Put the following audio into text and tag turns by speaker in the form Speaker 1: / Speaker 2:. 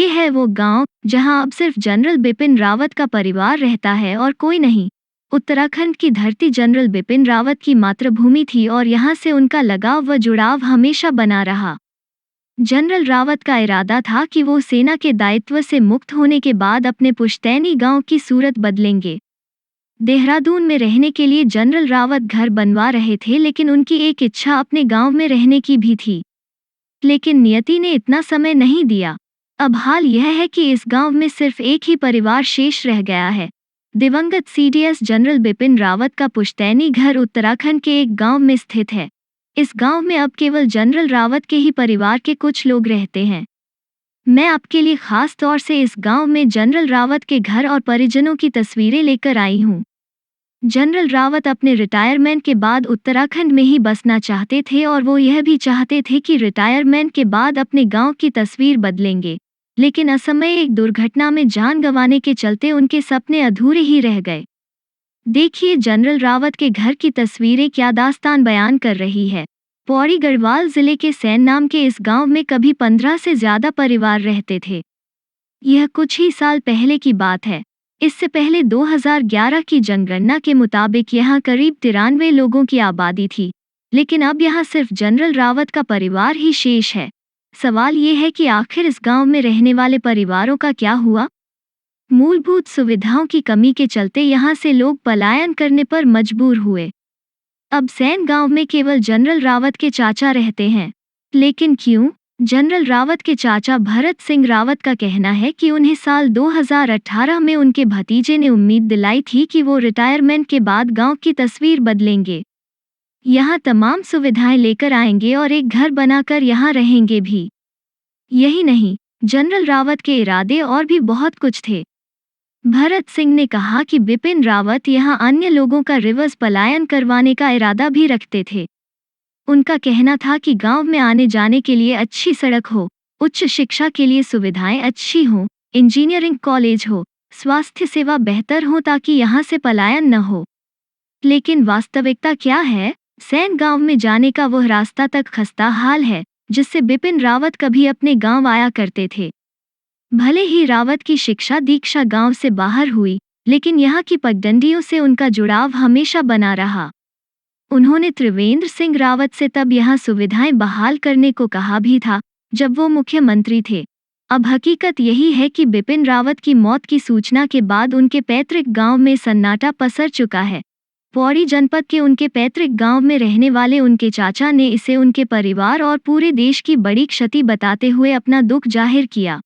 Speaker 1: ये है वो गांव जहां अब सिर्फ जनरल बिपिन रावत का परिवार रहता है और कोई नहीं। उत्तराखंड की धरती जनरल बिपिन रावत की मातृभूमि थी और यहाँ से उनका लगाव व जुड़ाव हमेशा बना रहा। जनरल रावत का इरादा था कि वो सेना के दायित्व से मुक्त होने के बाद अपने पुश्तैनी गांव की सूरत बदलेंगे। देहरादून में रहने के लिए जनरल रावत घर बनवा रहे थे, लेकिन उनकी एक इच्छा अपने गांव में रहने की भी थी। लेकिन नियति ने इतना समय नहीं दिया। अब हाल यह है कि इस गांव में सिर्फ एक ही परिवार शेष रह गया है। दिवंगत सीडीएस जनरल बिपिन रावत का पुश्तैनी घर उत्तराखंड के एक गांव में स्थित है। इस गांव में अब केवल जनरल रावत के ही परिवार के कुछ लोग रहते हैं। मैं आपके लिए खास तौर से इस गांव में जनरल रावत के घर और परिजनों की तस्वीरें लेकर आई हूं। जनरल रावत अपने रिटायरमेंट के बाद उत्तराखंड में ही बसना चाहते थे और वो यह भी चाहते थे कि रिटायरमेंट के बाद अपने गांव की तस्वीर बदलेंगे, लेकिन असमय एक दुर्घटना में जान गंवाने के चलते उनके सपने अधूरे ही रह गए। देखिए जनरल रावत के घर की तस्वीरें क्या दास्तान बयान कर रही है। पौड़ी गढ़वाल जिले के सैन नाम के इस गांव में कभी 15 से ज्यादा परिवार रहते थे। यह कुछ ही साल पहले की बात है। इससे पहले 2011 की जनगणना के मुताबिक यहाँ करीब 93 लोगों की आबादी थी, लेकिन अब यहाँ सिर्फ जनरल रावत का परिवार ही शेष है। सवाल ये है कि आखिर इस गांव में रहने वाले परिवारों का क्या हुआ? मूलभूत सुविधाओं की कमी के चलते यहाँ से लोग पलायन करने पर मजबूर हुए। अब सैन गांव में केवल जनरल रावत के चाचा रहते हैं। लेकिन क्यों? जनरल रावत के चाचा भरत सिंह रावत का कहना है कि उन्हें साल 2018 में उनके भतीजे ने उम्मीद दिलाई थी कि वो रिटायरमेंट के बाद गांव की तस्वीर बदलेंगे, यहाँ तमाम सुविधाएं लेकर आएंगे और एक घर बनाकर यहाँ रहेंगे भी। यही नहीं, जनरल रावत के इरादे और भी बहुत कुछ थे। भरत सिंह ने कहा कि बिपिन रावत यहाँ अन्य लोगों का रिवर्स पलायन करवाने का इरादा भी रखते थे। उनका कहना था कि गांव में आने जाने के लिए अच्छी सड़क हो, उच्च शिक्षा के लिए सुविधाएं अच्छी हों, इंजीनियरिंग कॉलेज हो, स्वास्थ्य सेवा बेहतर हो ताकि यहाँ से पलायन न हो। लेकिन वास्तविकता क्या है? सैन गांव में जाने का वह रास्ता तक खस्ता हाल है जिससे बिपिन रावत कभी अपने गांव आया करते थे। भले ही रावत की शिक्षा दीक्षा गांव से बाहर हुई, लेकिन यहाँ की पगडंडियों से उनका जुड़ाव हमेशा बना रहा। उन्होंने त्रिवेंद्र सिंह रावत से तब यहाँ सुविधाएं बहाल करने को कहा भी था जब वो मुख्यमंत्री थे। अब हकीकत यही है कि बिपिन रावत की मौत की सूचना के बाद उनके पैतृक गांव में सन्नाटा पसर चुका है। पौड़ी जनपद के उनके पैतृक गांव में रहने वाले उनके चाचा ने इसे उनके परिवार और पूरे देश की बड़ी क्षति बताते हुए अपना दुख जाहिर किया।